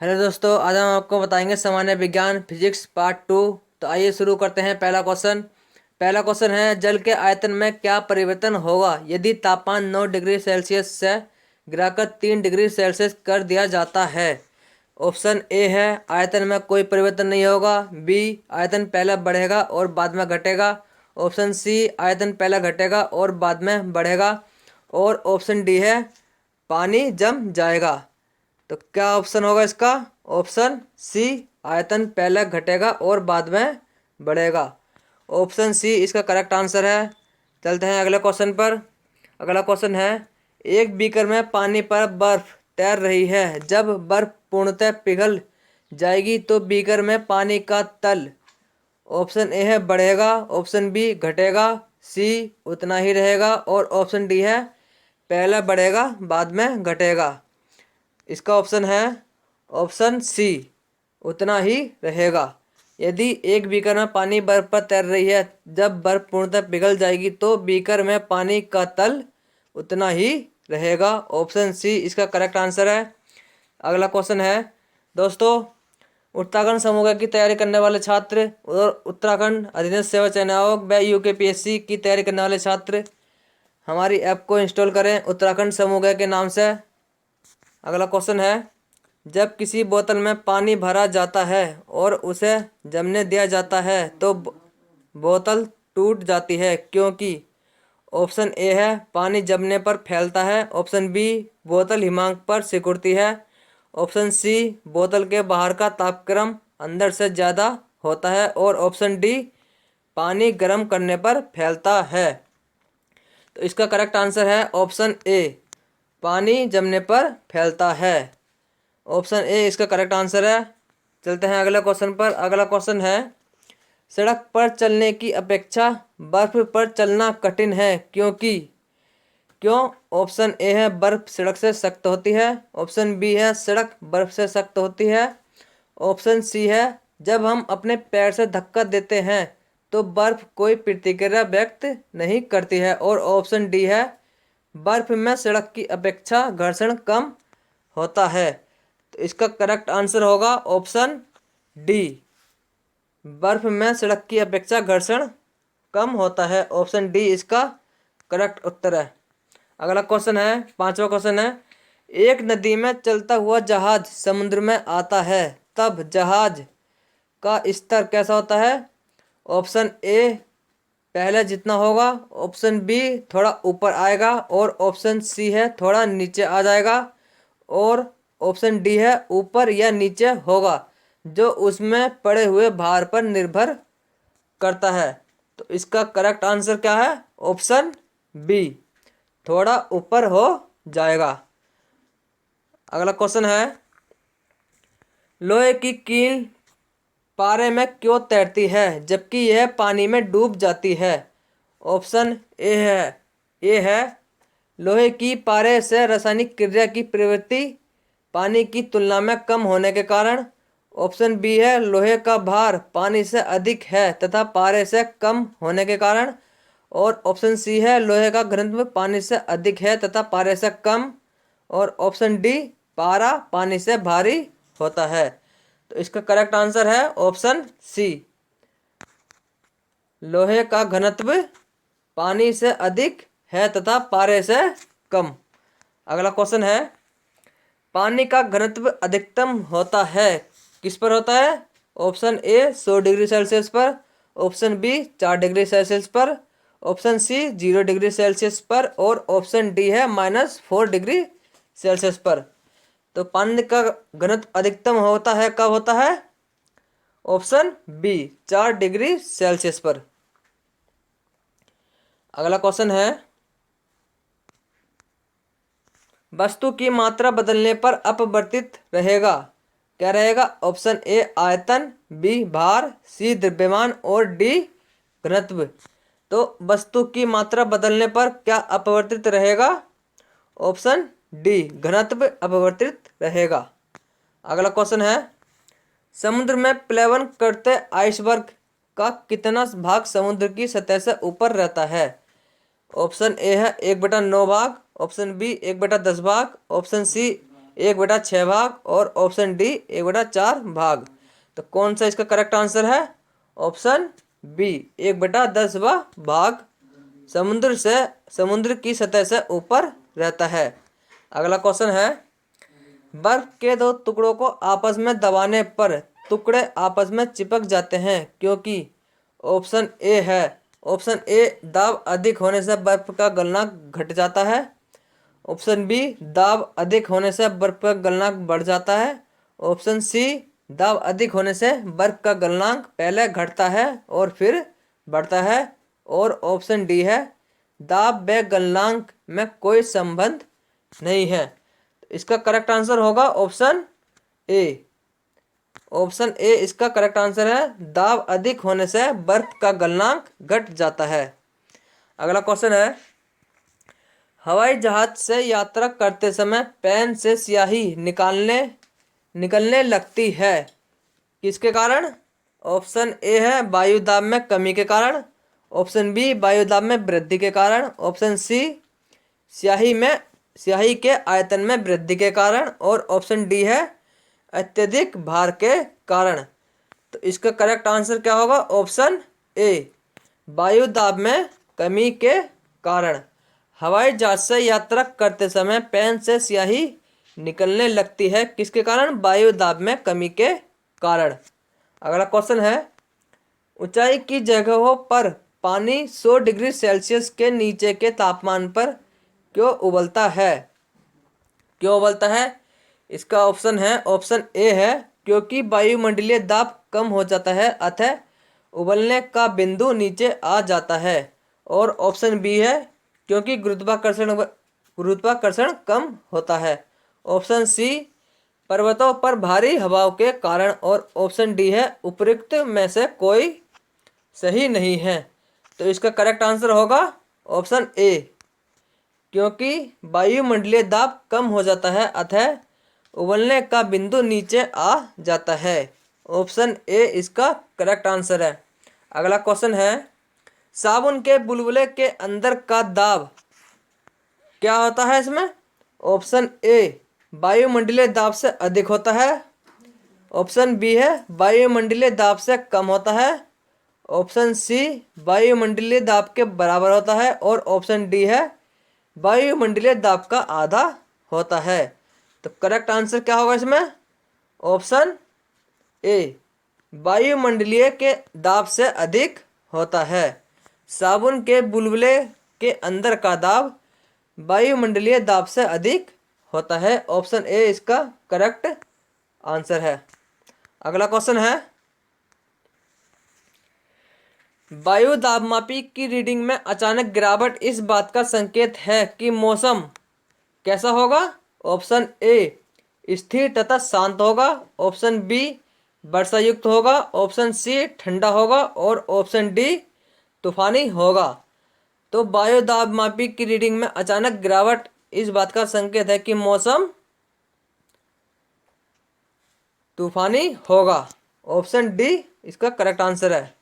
Hello दोस्तों, आज हम आपको बताएंगे सामान्य विज्ञान फिजिक्स पार्ट 2। तो आइए शुरू करते हैं। पहला क्वेश्चन है, जल के आयतन में क्या परिवर्तन होगा यदि तापमान 9 डिग्री सेल्सियस से गिराकर 3 डिग्री सेल्सियस कर दिया जाता है। ऑप्शन ए है, आयतन में कोई परिवर्तन नहीं होगा। बी, आयतन पहले बढ़ेगा और बाद में घटेगा। ऑप्शन सी, आयतन पहले घटेगा और बाद में बढ़ेगा। और ऑप्शन डी है, पानी जम जाएगा। तो क्या ऑप्शन होगा इसका? ऑप्शन सी, आयतन पहले घटेगा और बाद में बढ़ेगा। ऑप्शन सी इसका करेक्ट आंसर है। चलते हैं अगले क्वेश्चन पर। अगला क्वेश्चन है, एक बीकर में पानी पर बर्फ तैर रही है। जब बर्फ पूर्णतः पिघल जाएगी तो बीकर में पानी का तल, ऑप्शन ए है बढ़ेगा, ऑप्शन बी घटेगा, सी उतना ही रहेगा, और ऑप्शन डी है पहले बढ़ेगा बाद में घटेगा। इसका ऑप्शन है ऑप्शन सी, उतना ही रहेगा। यदि एक बीकर में पानी बर्फ पर तैर रही है, जब बर्फ पूर्णतः पिघल जाएगी तो बीकर में पानी का तल उतना ही रहेगा। ऑप्शन सी इसका करेक्ट आंसर है। अगला क्वेश्चन है दोस्तों, उत्तराखंड समूह की तैयारी करने वाले छात्र और उत्तराखंड अधीनस्थ सेवा चयन आयोग व यूकेपीएससी की तैयारी करने वाले छात्र हमारी ऐप को इंस्टॉल करें उत्तराखंड समूह के नाम से। अगला क्वेश्चन है, जब किसी बोतल में पानी भरा जाता है और उसे जमने दिया जाता है तो बोतल टूट जाती है, क्योंकि ऑप्शन ए है पानी जमने पर फैलता है, ऑप्शन बी बोतल हिमांक पर सिकुड़ती है, ऑप्शन सी बोतल के बाहर का तापक्रम अंदर से ज़्यादा होता है, और ऑप्शन डी पानी गर्म करने पर फैलता है। तो इसका करेक्ट आंसर है ऑप्शन ए, पानी जमने पर फैलता है। ऑप्शन ए इसका करेक्ट आंसर है। चलते हैं अगले क्वेश्चन पर। अगला क्वेश्चन है, सड़क पर चलने की अपेक्षा बर्फ पर चलना कठिन है, क्यों? ऑप्शन ए है बर्फ सड़क से सख्त होती है, ऑप्शन बी है सड़क बर्फ से सख्त होती है, ऑप्शन सी है जब हम अपने पैर से धक्का देते हैं तो बर्फ कोई प्रतिक्रिया व्यक्त नहीं करती है, और ऑप्शन डी है बर्फ में सड़क की अपेक्षा घर्षण कम होता है। तो इसका करेक्ट आंसर होगा ऑप्शन डी, बर्फ में सड़क की अपेक्षा घर्षण कम होता है। ऑप्शन डी इसका करेक्ट उत्तर है। अगला क्वेश्चन है, पांचवा क्वेश्चन है, एक नदी में चलता हुआ जहाज समुद्र में आता है, तब जहाज का स्तर कैसा होता है? ऑप्शन ए पहले जितना होगा, ऑप्शन बी थोड़ा ऊपर आएगा, और ऑप्शन सी है थोड़ा नीचे आ जाएगा, और ऑप्शन डी है ऊपर या नीचे होगा, जो उसमें पड़े हुए भार पर निर्भर करता है। तो इसका करेक्ट आंसर क्या है? ऑप्शन बी, थोड़ा ऊपर हो जाएगा। अगला क्वेश्चन है, लोहे की कील पारे में क्यों तैरती है जबकि यह पानी में डूब जाती है? ऑप्शन ए है लोहे की पारे से रासायनिक क्रिया की प्रवृत्ति पानी की तुलना में कम होने के कारण, ऑप्शन बी है लोहे का भार पानी से अधिक है तथा पारे से कम होने के कारण, और ऑप्शन सी है लोहे का घनत्व पानी से अधिक है तथा पारे से कम, और ऑप्शन डी पारा पानी से भारी होता है। तो इसका करेक्ट आंसर है ऑप्शन सी, लोहे का घनत्व पानी से अधिक है तथा पारे से कम। अगला क्वेश्चन है, पानी का घनत्व अधिकतम होता है किस पर होता है? ऑप्शन ए 100 डिग्री सेल्सियस पर, ऑप्शन बी 4 डिग्री सेल्सियस पर, ऑप्शन सी 0 डिग्री सेल्सियस पर, और ऑप्शन डी है -4 डिग्री सेल्सियस पर। तो पानी का घनत्व अधिकतम होता है कब होता है? ऑप्शन बी 4 डिग्री सेल्सियस पर। अगला क्वेश्चन है, वस्तु की मात्रा बदलने पर अपवर्तित रहेगा, क्या रहेगा? ऑप्शन ए आयतन, बी भार, सी द्रव्यमान, और डी घनत्व। तो वस्तु की मात्रा बदलने पर क्या अपवर्तित रहेगा? ऑप्शन डी घनत्व अपवर्तित रहेगा। अगला क्वेश्चन है, समुद्र में प्लावन करते आइसबर्ग का कितना भाग समुद्र की सतह से ऊपर रहता है? ऑप्शन ए है 1/9 भाग, ऑप्शन बी 1/10 भाग, ऑप्शन सी 1/6 भाग और ऑप्शन डी 1/4 भाग। तो कौन सा इसका करेक्ट आंसर है? ऑप्शन बी 1/10वां भाग समुद्र की सतह से ऊपर रहता है। अगला क्वेश्चन है, बर्फ के दो टुकड़ों को आपस में दबाने पर टुकड़े आपस में चिपक जाते हैं क्योंकि ऑप्शन ए है, ऑप्शन ए दाब अधिक होने से बर्फ का गलनांक घट जाता है, ऑप्शन बी दाब अधिक होने से बर्फ का गलनांक बढ़ जाता है, ऑप्शन सी दाब अधिक होने से बर्फ का गलनांक पहले घटता है और फिर बढ़ता है, और ऑप्शन डी है दाब व गलनांक में कोई संबंध नहीं है। तो इसका करेक्ट आंसर होगा ऑप्शन ए। ऑप्शन ए इसका करेक्ट आंसर है, दाब अधिक होने से बर्फ का गलनांक घट जाता है। अगला क्वेश्चन है, हवाई जहाज से यात्रा करते समय पेन से स्याही निकलने लगती है, किसके कारण? ऑप्शन ए है वायु दाब में कमी के कारण, ऑप्शन बी वायु दाब में वृद्धि के कारण, ऑप्शन सी स्याही के आयतन में वृद्धि के कारण, और ऑप्शन डी है अत्यधिक भार के कारण। तो इसका करेक्ट आंसर क्या होगा? ऑप्शन ए वायु दाब में कमी के कारण। हवाई जहाज से यात्रा करते समय पेन से स्याही निकलने लगती है, किसके कारण? वायु दाब में कमी के कारण। अगला क्वेश्चन है, ऊंचाई की जगहों पर पानी 100 डिग्री सेल्सियस के नीचे के तापमान पर क्यों उबलता है? क्यों उबलता है? इसका ऑप्शन है, ऑप्शन ए है क्योंकि वायुमंडलीय दाब कम हो जाता है अतः उबलने का बिंदु नीचे आ जाता है, और ऑप्शन बी है क्योंकि गुरुत्वाकर्षण कम होता है, ऑप्शन सी पर्वतों पर भारी हवाओं के कारण, और ऑप्शन डी है उपरोक्त में से कोई सही नहीं है। तो इसका करेक्ट आंसर होगा ऑप्शन ए क्योंकि वायुमंडलीय दाब कम हो जाता है अतः उबलने का बिंदु नीचे आ जाता है। ऑप्शन ए इसका करेक्ट आंसर है। अगला क्वेश्चन है, साबुन के बुलबुले के अंदर का दाब क्या होता है इसमें? ऑप्शन ए वायुमंडलीय दाब से अधिक होता है, ऑप्शन बी है वायुमंडलीय दाब से कम होता है, ऑप्शन सी वायुमंडलीय दाब के बराबर होता है, और ऑप्शन डी है वायुमंडलीय दाब का आधा होता है। तो करेक्ट आंसर क्या होगा इसमें? ऑप्शन ए वायुमंडलीय के दाब से अधिक होता है। साबुन के बुलबुले के अंदर का दाब वायुमंडलीय दाब से अधिक होता है। ऑप्शन ए इसका करेक्ट आंसर है। अगला क्वेश्चन है, वायु दाबमापी की रीडिंग में अचानक गिरावट इस बात का संकेत है कि मौसम कैसा होगा? ऑप्शन ए स्थिर तथा शांत होगा, ऑप्शन बी वर्षा युक्त होगा, ऑप्शन सी ठंडा होगा, और ऑप्शन डी तूफानी होगा। तो वायु दाबमापी की रीडिंग में अचानक गिरावट इस बात का संकेत है कि मौसम तूफानी होगा। ऑप्शन डी इसका करेक्ट आंसर है।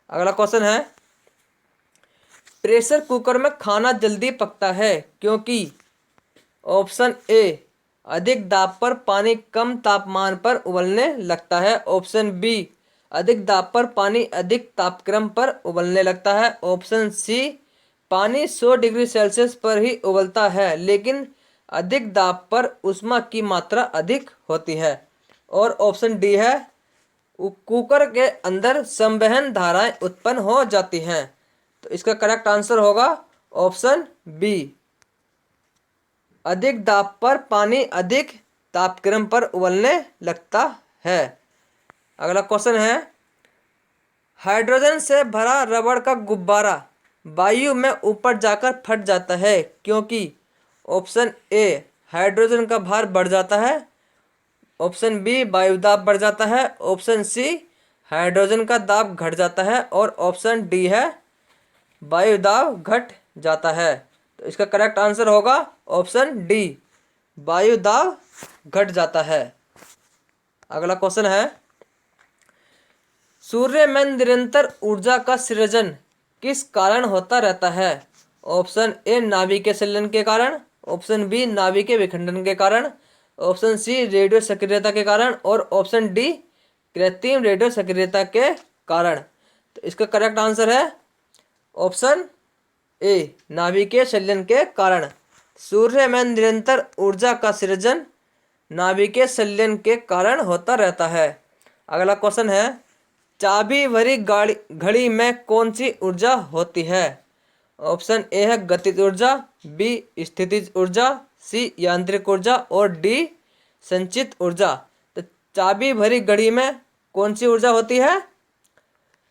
अगला क्वेश्चन है, प्रेशर कुकर में खाना जल्दी पकता है क्योंकि ऑप्शन ए अधिक दाब पर पानी कम तापमान पर उबलने लगता है, ऑप्शन बी अधिक दाब पर पानी अधिक तापक्रम पर उबलने लगता है, ऑप्शन सी पानी 100 डिग्री सेल्सियस पर ही उबलता है लेकिन अधिक दाब पर ऊष्मा की मात्रा अधिक होती है, और ऑप्शन डी है कुकर के अंदर संवहन धाराएं उत्पन्न हो जाती हैं। तो इसका करेक्ट आंसर होगा ऑप्शन बी अधिक दाब पर पानी अधिक तापक्रम पर उबलने लगता है। अगला क्वेश्चन है, हाइड्रोजन से भरा रबड़ का गुब्बारा वायु में ऊपर जाकर फट जाता है क्योंकि ऑप्शन ए हाइड्रोजन का भार बढ़ जाता है, ऑप्शन बी वायु दाब बढ़ जाता है, ऑप्शन सी हाइड्रोजन का दाब घट जाता है, और ऑप्शन डी है वायु दाब घट जाता है। तो इसका करेक्ट आंसर होगा ऑप्शन डी वायु दाब घट जाता है। अगला क्वेश्चन है, सूर्य में निरंतर ऊर्जा का सृजन किस कारण होता रहता है? ऑप्शन ए नाभिक के संलयन के कारण, ऑप्शन बी नाभिक के विखंडन के कारण, ऑप्शन सी रेडियो सक्रियता के कारण और ऑप्शन डी कृत्रिम रेडियो सक्रियता के कारण। तो इसका करेक्ट आंसर है ऑप्शन ए नाभिकीय संलयन के कारण। सूर्य में निरंतर ऊर्जा का सृजन नाभिकीय संलयन के कारण होता रहता है। अगला क्वेश्चन है चाबी भरी गाड़ी घड़ी में कौन सी ऊर्जा होती है? ऑप्शन ए है गतिज ऊर्जा, बी स्थितिज ऊर्जा, सी यांत्रिक ऊर्जा और डी संचित ऊर्जा। तो चाबी भरी घड़ी में कौन सी ऊर्जा होती है?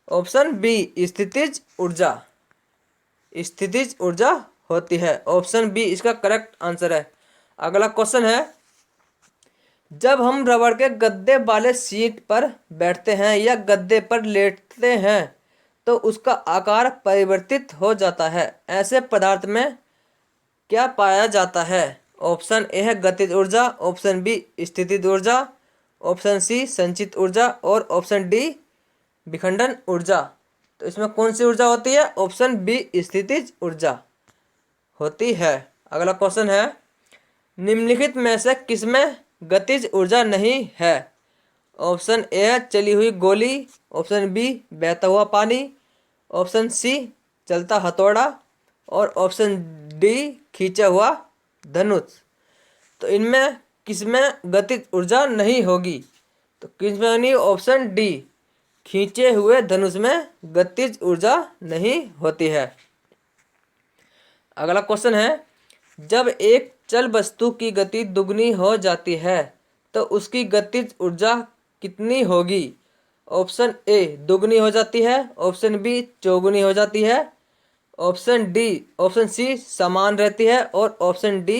ऑप्शन बी स्थितिज ऊर्जा, स्थितिज ऊर्जा होती है। ऑप्शन बी इसका करेक्ट आंसर है। अगला क्वेश्चन है जब हम रबड़ के गद्दे वाले सीट पर बैठते हैं या गद्दे पर लेटते हैं तो उसका आकार परिवर्तित हो जाता है। ऐसे पदार्थ में क्या पाया जाता है? ऑप्शन ए है गतिज ऊर्जा, ऑप्शन बी स्थितिज ऊर्जा, ऑप्शन सी संचित ऊर्जा और ऑप्शन डी विखंडन ऊर्जा। तो इसमें कौन सी ऊर्जा होती है? ऑप्शन बी स्थितिज ऊर्जा होती है। अगला क्वेश्चन है निम्नलिखित में से किसमें गतिज ऊर्जा नहीं है? ऑप्शन ए है चली हुई गोली, ऑप्शन बी बहता हुआ पानी, ऑप्शन सी चलता हथौड़ा और ऑप्शन डी खींचा हुआ धनुष। तो इनमें किसमें गतिज ऊर्जा नहीं होगी? तो किसमें नहीं? ऑप्शन डी खींचे हुए धनुष में गतिज ऊर्जा नहीं होती है। अगला क्वेश्चन है जब एक चल वस्तु की गति दुगनी हो जाती है तो उसकी गतिज ऊर्जा कितनी होगी? ऑप्शन ए दुगनी हो जाती है, ऑप्शन बी चौगुनी हो जाती है, ऑप्शन सी समान रहती है और ऑप्शन डी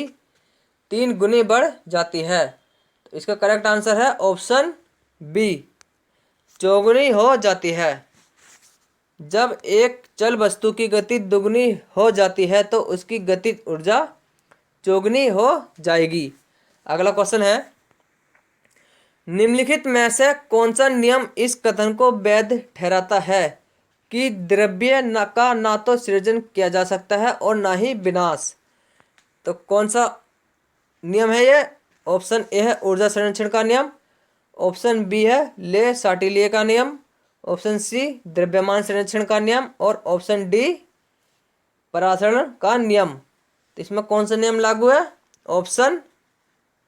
3 गुनी बढ़ जाती है। तो इसका करेक्ट आंसर है ऑप्शन बी चौगुनी हो जाती है। जब एक चल वस्तु की गति दुगनी हो जाती है तो उसकी गतिज ऊर्जा चौगुनी हो जाएगी। अगला क्वेश्चन है निम्नलिखित में से कौन सा नियम इस कथन को वैध ठहराता है कि द्रव्य का ना तो सृजन किया जा सकता है और ना ही विनाश? तो कौन सा नियम है ये? ऑप्शन ए है ऊर्जा संरक्षण का नियम, ऑप्शन बी है ले साटिलिए का नियम, ऑप्शन सी द्रव्यमान संरक्षण का नियम और ऑप्शन डी परासरण का नियम। तो इसमें कौन सा नियम लागू है? ऑप्शन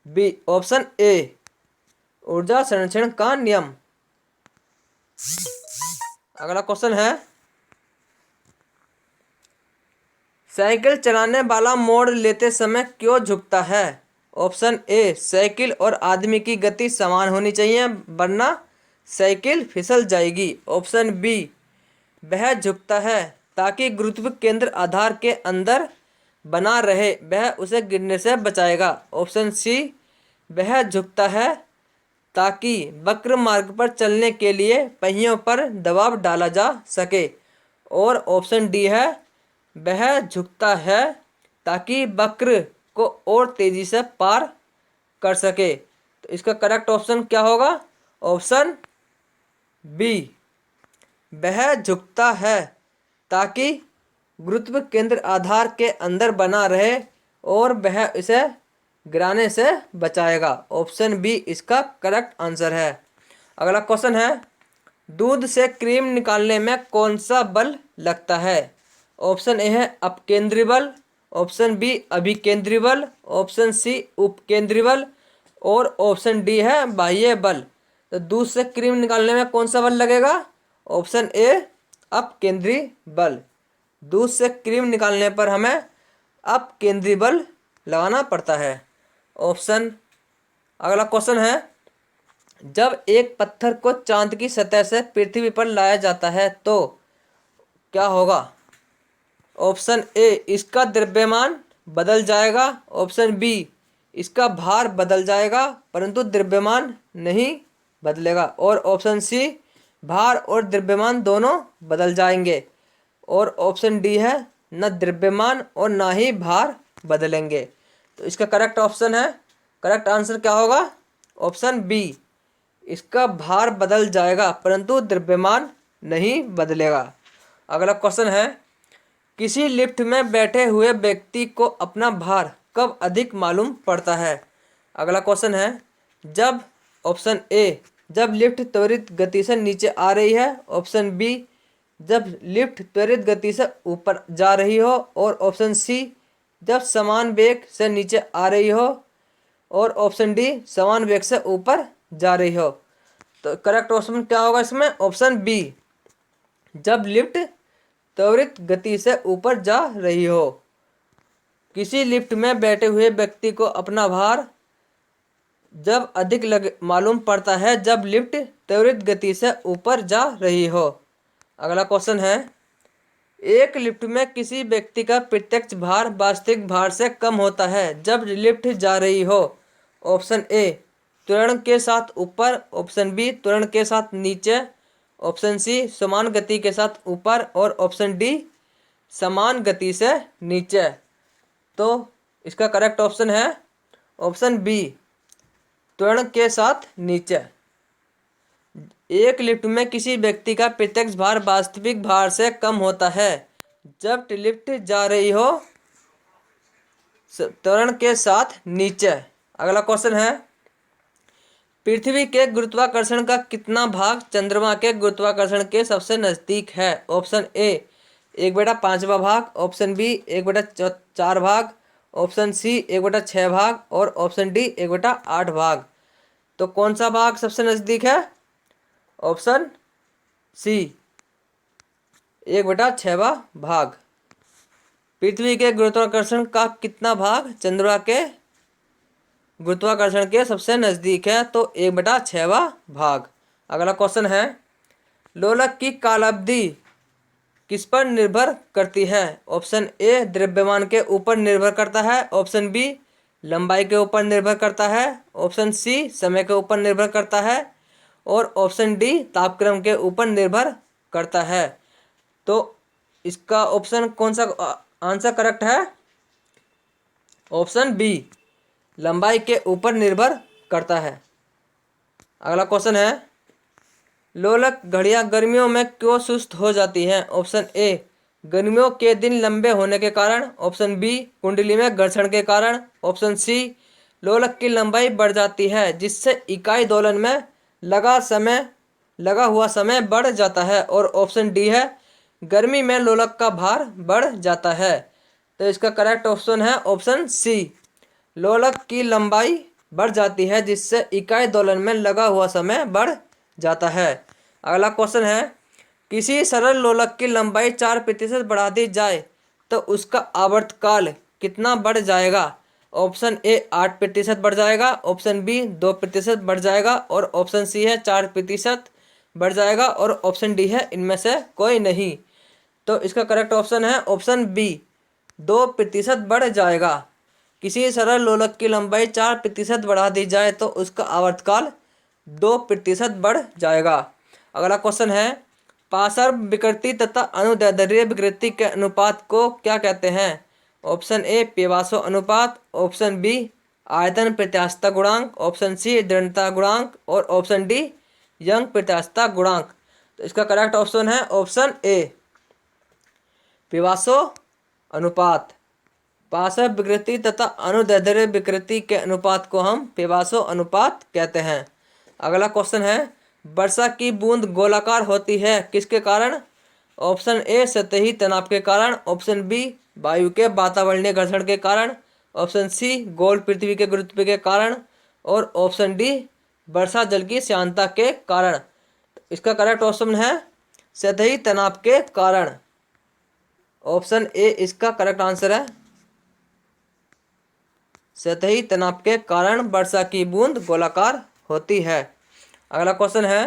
बी, ऑप्शन ए ऊर्जा संरक्षण का नियम। अगला क्वेश्चन है साइकिल चलाने वाला मोड़ लेते समय क्यों झुकता है? ऑप्शन ए साइकिल और आदमी की गति समान होनी चाहिए वरना साइकिल फिसल जाएगी, ऑप्शन बी वह झुकता है ताकि गुरुत्व केंद्र आधार के अंदर बना रहे, वह उसे गिरने से बचाएगा, ऑप्शन सी वह झुकता है ताकि वक्र मार्ग पर चलने के लिए पहियों पर दबाव डाला जा सके और ऑप्शन डी है वह झुकता है ताकि वक्र को और तेजी से पार कर सके। तो इसका करेक्ट ऑप्शन क्या होगा? ऑप्शन बी वह झुकता है ताकि गुरुत्व केंद्र आधार के अंदर बना रहे और वह इसे गिराने से बचाएगा, ऑप्शन बी इसका करेक्ट आंसर है। अगला क्वेश्चन है दूध से क्रीम निकालने में कौन सा बल लगता है? ऑप्शन ए है अपकेंद्री बल, ऑप्शन बी अभिकेंद्री बल, ऑप्शन सी उपकेंद्री बल और ऑप्शन डी है बाह्य बल। तो दूध से क्रीम निकालने में कौन सा बल लगेगा? ऑप्शन ए अपकेंद्री बल। दूध से क्रीम निकालने पर हमें अपकेंद्री बल लगाना पड़ता है। ऑप्शन अगला क्वेश्चन है जब एक पत्थर को चांद की सतह से पृथ्वी पर लाया जाता है तो क्या होगा? ऑप्शन ए इसका द्रव्यमान बदल जाएगा, ऑप्शन बी इसका भार बदल जाएगा परंतु द्रव्यमान नहीं बदलेगा और ऑप्शन सी भार और द्रव्यमान दोनों बदल जाएंगे और ऑप्शन डी है न द्रव्यमान और ना ही भार बदलेंगे। तो इसका करेक्ट ऑप्शन है, करेक्ट आंसर क्या होगा? ऑप्शन बी इसका भार बदल जाएगा परंतु द्रव्यमान नहीं बदलेगा। अगला क्वेश्चन है किसी लिफ्ट में बैठे हुए व्यक्ति को अपना भार कब अधिक मालूम पड़ता है? अगला क्वेश्चन है, जब ऑप्शन ए जब लिफ्ट त्वरित गति से नीचे आ रही है, ऑप्शन बी जब लिफ्ट त्वरित गति से ऊपर जा रही हो, और ऑप्शन सी जब समान वेग से नीचे आ रही हो, और ऑप्शन डी समान वेग से ऊपर जा रही हो। तो करेक्ट ऑप्शन क्या होगा इसमें? ऑप्शन बी जब लिफ्ट त्वरित गति से ऊपर जा रही हो। किसी लिफ्ट में बैठे हुए व्यक्ति को अपना भार जब अधिक मालूम पड़ता है जब लिफ्ट त्वरित गति से ऊपर जा रही हो। अगला क्वेश्चन है, एक लिफ्ट में किसी व्यक्ति का प्रत्यक्ष भार वास्तविक भार से कम होता है जब लिफ्ट जा रही हो। ऑप्शन ए त्वरण के साथ ऊपर, ऑप्शन बी त्वरण के साथ नीचे, ऑप्शन सी समान गति के साथ ऊपर, और ऑप्शन डी समान गति से नीचे। तो इसका करेक्ट ऑप्शन है ऑप्शन बी त्वरण के साथ नीचे। एक लिफ्ट में किसी व्यक्ति का प्रत्यक्ष भार वास्तविक भार से कम होता है जब लिफ्ट जा रही हो त्वरण के साथ नीचे। अगला क्वेश्चन है, पृथ्वी के गुरुत्वाकर्षण का कितना भाग चंद्रमा के गुरुत्वाकर्षण के सबसे नज़दीक है? ऑप्शन ए 1/5वां भाग, ऑप्शन बी 1/4 भाग, ऑप्शन सी 1/6 भाग, और ऑप्शन डी 1/8 भाग। तो कौन सा भाग सबसे नज़दीक है? ऑप्शन सी 1/6वां भाग। पृथ्वी के गुरुत्वाकर्षण का कितना भाग चंद्रमा के गुरुत्वाकर्षण के सबसे नज़दीक है? तो 1/6वां भाग। अगला क्वेश्चन है, लोलक की कालावधि किस पर निर्भर करती है? ऑप्शन ए द्रव्यमान के ऊपर निर्भर करता है, ऑप्शन बी लंबाई के ऊपर निर्भर करता है, ऑप्शन सी समय के ऊपर निर्भर करता है, और ऑप्शन डी तापक्रम के ऊपर निर्भर करता है। तो इसका ऑप्शन कौन सा आंसर करेक्ट है? ऑप्शन बी लंबाई के ऊपर निर्भर करता है। अगला क्वेश्चन है, लोलक घड़ियां गर्मियों में क्यों सुस्त हो जाती हैं? ऑप्शन ए गर्मियों के दिन लंबे होने के कारण, ऑप्शन बी कुंडली में घर्षण के कारण, ऑप्शन सी लोलक की लंबाई बढ़ जाती है जिससे इकाई दोलन में लगा हुआ समय बढ़ जाता है, और ऑप्शन डी है गर्मी में लोलक का भार बढ़ जाता है। तो इसका करेक्ट ऑप्शन है ऑप्शन सी लोलक की लंबाई बढ़ जाती है जिससे इकाई दोलन में लगा हुआ समय बढ़ जाता है। अगला क्वेश्चन है, किसी सरल लोलक की लंबाई 4% बढ़ा दी जाए तो उसका आवर्तकाल कितना बढ़ जाएगा? ऑप्शन ए 8% बढ़ जाएगा, ऑप्शन बी 2% बढ़ जाएगा, और ऑप्शन सी है 4% बढ़ जाएगा, और ऑप्शन डी है इनमें से कोई नहीं। तो इसका करेक्ट ऑप्शन है ऑप्शन बी 2% बढ़ जाएगा। किसी सरल लोलक की लंबाई 4% बढ़ा दी जाए तो उसका आवर्तकाल 2% बढ़ जाएगा। अगला क्वेश्चन है, पार्श्व विकृति तथा अनुदैर्ध्य विकृति के अनुपात को क्या कहते हैं? ऑप्शन ए पीवासो अनुपात, ऑप्शन बी आयतन प्रत्यास्थता गुणांक, ऑप्शन सी दृढ़ता गुणांक, और ऑप्शन डी यंग प्रत्यास्थता गुणांक। तो इसका करेक्ट ऑप्शन है ऑप्शन ए पीवासो अनुपात। पार्श्व विकृति तथा अनुदैर्ध्य विकृति के अनुपात को हम पीवासो अनुपात कहते हैं। अगला क्वेश्चन है, वर्षा की बूंद गोलाकार होती है किसके कारण? ऑप्शन ए सतही तनाव के कारण, ऑप्शन बी वायु के वातावरणीय घर्षण के कारण, ऑप्शन सी गोल पृथ्वी के गुरुत्व के कारण, और ऑप्शन डी वर्षा जल की श्यानता के कारण। इसका करेक्ट ऑप्शन है सतही तनाव के कारण। ऑप्शन ए इसका करेक्ट आंसर है। सतही तनाव के कारण वर्षा की बूंद गोलाकार होती है। अगला क्वेश्चन है,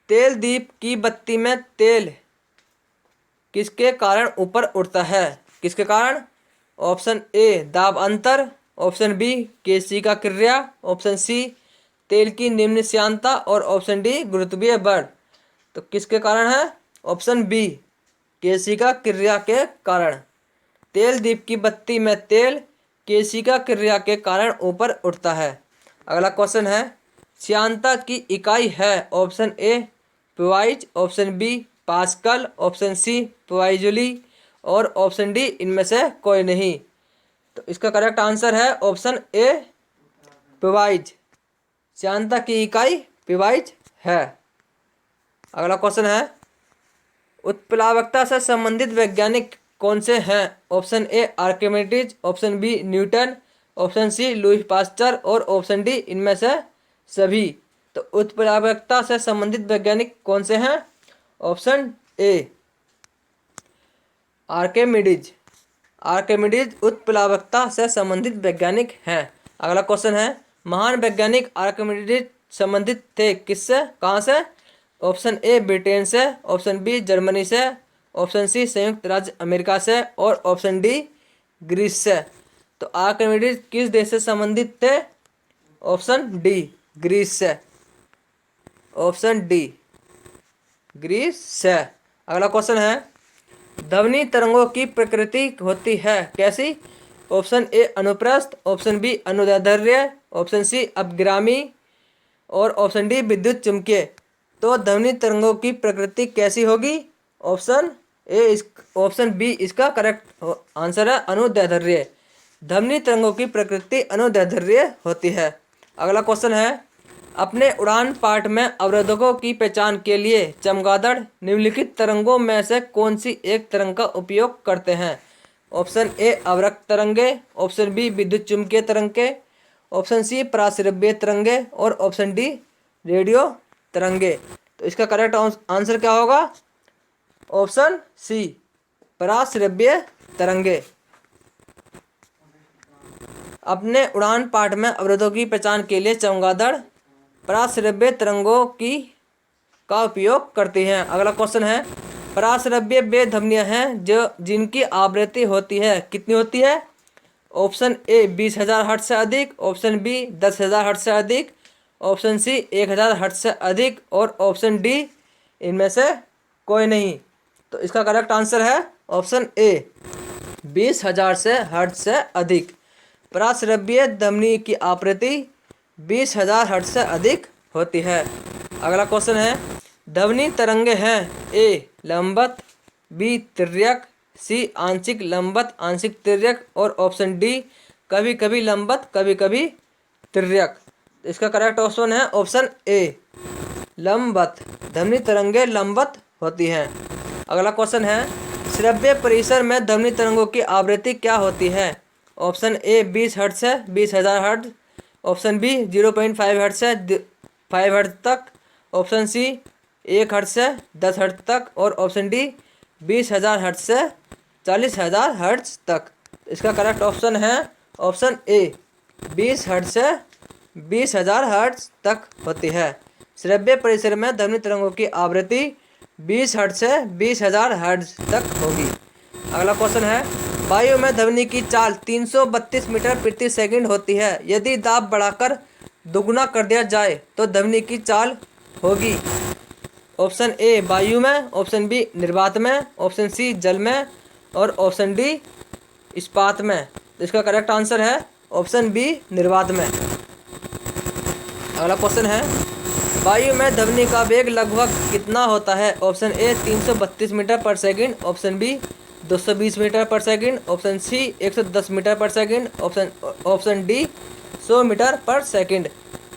तेल दीप की बत्ती में तेल किसके कारण ऊपर उठता है? किसके कारण? ऑप्शन ए दाब अंतर, ऑप्शन बी केशिका क्रिया, ऑप्शन सी तेल की निम्न श्यानता, और ऑप्शन डी गुरुत्वीय बल। तो किसके कारण है? ऑप्शन बी केशिका क्रिया के कारण। तेल दीप की बत्ती में तेल केशिका क्रिया के कारण ऊपर उठता है। अगला क्वेश्चन है, श्यानता की इकाई है option A poise, option B pascal, option C poiseuille, और ऑप्शन डी इनमें से कोई नहीं। तो इसका करेक्ट आंसर है ऑप्शन ए पिवाइज, श्यानता की इकाई पिवाइज है। अगला क्वेश्चन है, उत्प्लावकता से संबंधित वैज्ञानिक कौन से हैं? Option A Archimedes, option B Newton, option C Louis Pasteur और ऑप्शन डी इनमें से सभी। तो उत्प्लावकता से संबंधित वैज्ञानिक कौन से हैं? Option A Archimedes. आर्किमिडीज उत्प्लावकता से संबंधित वैज्ञानिक हैं। अगला क्वेश्चन है, महान वैज्ञानिक आर्किमिडीज संबंधित थे किससे, कहाँ से? ऑप्शन ए ब्रिटेन से, ऑप्शन बी जर्मनी से, ऑप्शन सी संयुक्त राज्य अमेरिका से और ऑप्शन डी ग्रीस से। तो आर्किमिडीज किस देश से संबंधित थे? ऑप्शन डी ग्रीस से। ऑप्शन डी ग्रीस से। अगला क्वेश्चन है, ध्वनि तरंगों की प्रकृति होती है कैसी? ऑप्शन ए अनुप्रस्थ, ऑप्शन बी अनुदैर्ध्य, ऑप्शन सी अपग्रामी और ऑप्शन डी विद्युत चुम्बकीय। तो ध्वनि तरंगों की प्रकृति कैसी होगी? ऑप्शन बी इसका करेक्ट आंसर है, अनुदैर्ध्य। ध्वनि तरंगों की प्रकृति अनुदैर्ध्य होती है। अगला क्वेश्चन है, अपने उड़ान पाठ में अवरोधकों की पहचान के लिए चमगादड़ निम्नलिखित तरंगों में से कौन सी एक तरंग का उपयोग करते हैं? ऑप्शन ए अवरक्त तरंगे, ऑप्शन बी विद्युत चुम्बकीय तरंगे, ऑप्शन सी पराश्रव्य तरंगे और ऑप्शन डी रेडियो तरंगे। तो इसका करेक्ट आंसर क्या होगा? ऑप्शन सी पराश्रव्य तरंगे। अपने उड़ान पाठ में अवरोधों की पहचान के लिए चमगादड़ पराश्रव्य तरंगों की का उपयोग करती हैं। अगला क्वेश्चन है, पराश्रव्य वे ध्वनियाँ हैं जो जिनकी आवृत्ति होती है कितनी होती है? ऑप्शन ए 20,000 हर्ट्ज से अधिक, ऑप्शन बी 10,000 हर्ट्ज से अधिक, ऑप्शन सी 1,000 हर्ट्ज से अधिक और ऑप्शन डी इनमें से कोई नहीं। तो इसका करेक्ट आंसर है ऑप्शन ए 20,000 से हर्ट्ज से अधिक। पराश्रव्य ध्वनि की आवृत्ति 20,000 हर्ट्ज से अधिक होती है। अगला क्वेश्चन है, ध्वनि तरंगे हैं ए लंबवत, बी तिर्यक, सी आंशिक लंबवत आंशिक तिर्यक और ऑप्शन डी कभी कभी लंबवत कभी कभी तिर्यक। इसका करेक्ट ऑप्शन है ऑप्शन ए लंबवत। ध्वनि तरंगे लंबवत होती हैं। अगला क्वेश्चन है, श्रव्य परिसर में ध्वनि तरंगों की आवृत्ति क्या होती है? ऑप्शन ए 20 हर्ट्ज से 20,000 हर्ट्ज, ऑप्शन बी 0.5 हर्ट्ज से 5 हर्ट्ज तक, ऑप्शन सी 1 हर्ट्ज से 10 हर्ट्ज तक और ऑप्शन डी 20,000 हर्ट्ज से 40,000 हर्ट्ज तक। इसका करेक्ट ऑप्शन है ऑप्शन ए 20 हर्ट्ज से 20,000 हर्ट्ज तक होती है। श्रव्य परिसर में ध्वनि तरंगों की आवृत्ति 20 हर्ट्ज से 20,000 हर्ट्ज तक होगी। अगला क्वेश्चन है, वायु में ध्वनि की चाल 332 मीटर प्रति सेकंड होती है। यदि दाब बढ़ाकर दुगुना कर दिया जाए तो ध्वनि की चाल होगी। ऑप्शन ए वायु में, ऑप्शन बी निर्वात में, ऑप्शन सी जल में और ऑप्शन डी इस्पात में। तो इसका करेक्ट आंसर है ऑप्शन बी निर्वात में। अगला क्वेश्चन है, वायु में ध्वनि का वेग लगभग कितना होता है? ऑप्शन ए 332 मीटर पर सेकंड, ऑप्शन बी 220 मीटर पर सेकंड, ऑप्शन सी 110 मीटर पर सेकंड, ऑप्शन डी 100 मीटर पर सेकंड।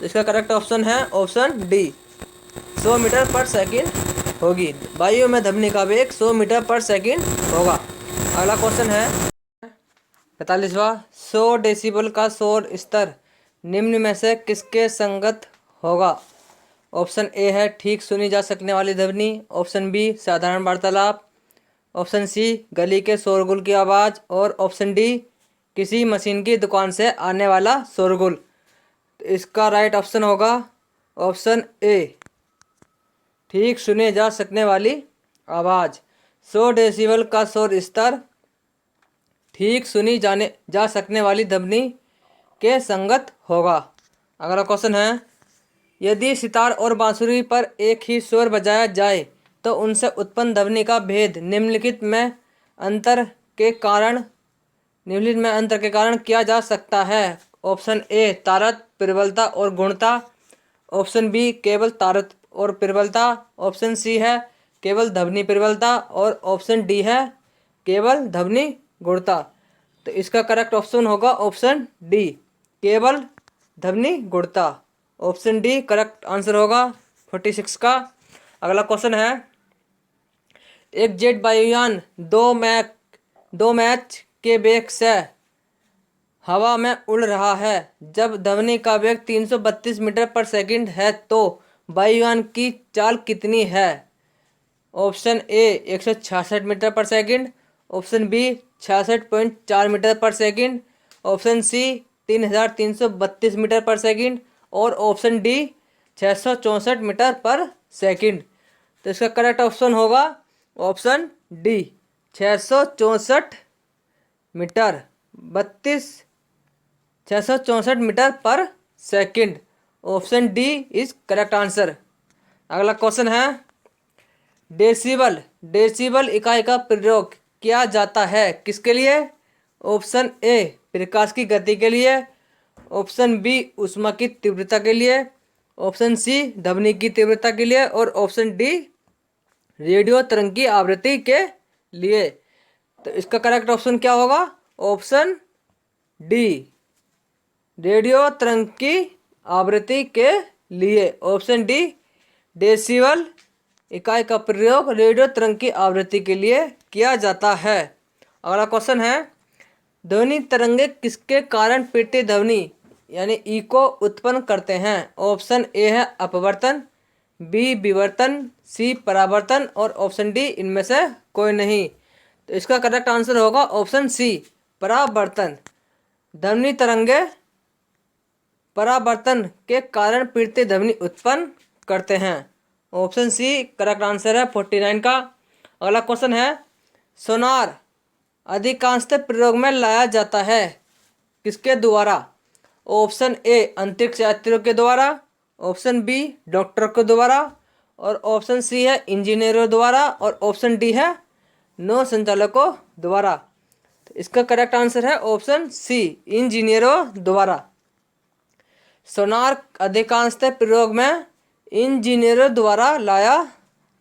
इसका करेक्ट ऑप्शन है ऑप्शन डी 100 मीटर पर सेकंड होगी। वायु में ध्वनि का वेग 100 मीटर पर सेकंड होगा। अगला क्वेश्चन है 45वां, 100 डेसिबल का शोर स्तर निम्न में से किसके संगत होगा? ऑप्शन ए है ठीक सुनी जा सकने वाली ध्वनि, ऑप्शन बी साधारण वार्तालाप, ऑप्शन सी गली के शोरगुल की आवाज़ और ऑप्शन डी किसी मशीन की दुकान से आने वाला शोरगुल। इसका राइट ऑप्शन होगा ऑप्शन ए ठीक सुने जा सकने वाली आवाज़। 100 डेसिबल का शोर स्तर ठीक सुनी जा सकने वाली ध्वनि के संगत होगा। अगला क्वेश्चन है, यदि सितार और बांसुरी पर एक ही स्वर बजाया जाए तो उनसे उत्पन्न ध्वनि का भेद निम्नलिखित में अंतर के कारण किया जा सकता है? ऑप्शन ए तारत प्रबलता और गुणता, ऑप्शन बी केवल तारत और प्रबलता, ऑप्शन सी है केवल ध्वनि प्रबलता और ऑप्शन डी है केवल ध्वनि गुणता। तो इसका करेक्ट ऑप्शन होगा ऑप्शन डी केवल ध्वनि गुणता। ऑप्शन डी करेक्ट आंसर होगा 46 का। अगला क्वेश्चन है, एक जेट वायुयान दो मैच के वेग से हवा में उड़ रहा है। जब ध्वनि का वेग 332 मीटर पर सेकंड है तो वायुयान की चाल कितनी है? ऑप्शन ए 166 मीटर पर सेकंड, ऑप्शन बी 66.4 मीटर पर सेकंड, ऑप्शन सी 3332 मीटर पर सेकंड और ऑप्शन डी 664 मीटर पर सेकंड। तो इसका करेक्ट ऑप्शन होगा ऑप्शन डी 664 मीटर 664 मीटर पर second. Option D is correct answer. अगला क्वेश्चन है, डेसिबल इकाई का प्रयोग किया जाता है किसके लिए? ऑप्शन ए प्रकाश की गति के लिए, ऑप्शन बी ऊष्मा की तीव्रता के लिए, ऑप्शन सी ध्वनि की तीव्रता के लिए और ऑप्शन डी रेडियो तरंग की आवृत्ति के लिए। तो इसका करेक्ट ऑप्शन क्या होगा? ऑप्शन डी रेडियो तरंग की आवृत्ति के लिए। ऑप्शन डी डेसिबल इकाई का प्रयोग रेडियो तरंग की आवृत्ति के लिए किया जाता है। अगला क्वेश्चन है, ध्वनि तरंगे किसके कारण प्रतिध्वनि यानी इको उत्पन्न करते हैं? ऑप्शन ए है अपवर्तन, बी विवर्तन, सी परावर्तन और ऑप्शन डी इनमें से कोई नहीं। तो इसका करेक्ट आंसर होगा ऑप्शन सी परावर्तन। ध्वनि तरंगे परावर्तन के कारण प्रतिध्वनि उत्पन्न करते हैं। ऑप्शन सी करेक्ट आंसर है 49 का। अगला क्वेश्चन है, सोनार अधिकांशतः प्रयोग में लाया जाता है किसके द्वारा? ऑप्शन ए अंतरिक्ष यात्रियों के द्वारा, ऑप्शन बी डॉक्टर के द्वारा और ऑप्शन सी है इंजीनियरों द्वारा और ऑप्शन डी है नौ संचालकों द्वारा। तो इसका करेक्ट आंसर है ऑप्शन सी इंजीनियरों द्वारा। सोनार अधिकांशतः प्रयोग में इंजीनियरों द्वारा लाया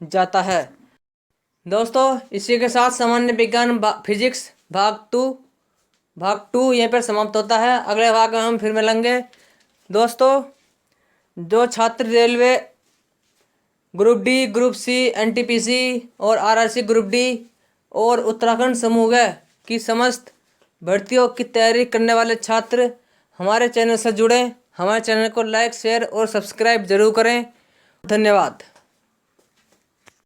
जाता है। दोस्तों इसी के साथ सामान्य विज्ञान फिजिक्स भाग टू यहीं पर समाप्त होता है। अगले भाग में हम फिर मिलेंगे। दोस्तों जो छात्र railway group D, group C, NTPC और आरआरसी ग्रुप डी और उत्तराखंड समूह की समस्त भर्तियों की तैयारी करने वाले छात्र हमारे चैनल से जुड़ें। हमारे चैनल को लाइक, शेयर और सब्सक्राइब जरूर करें। धन्यवाद।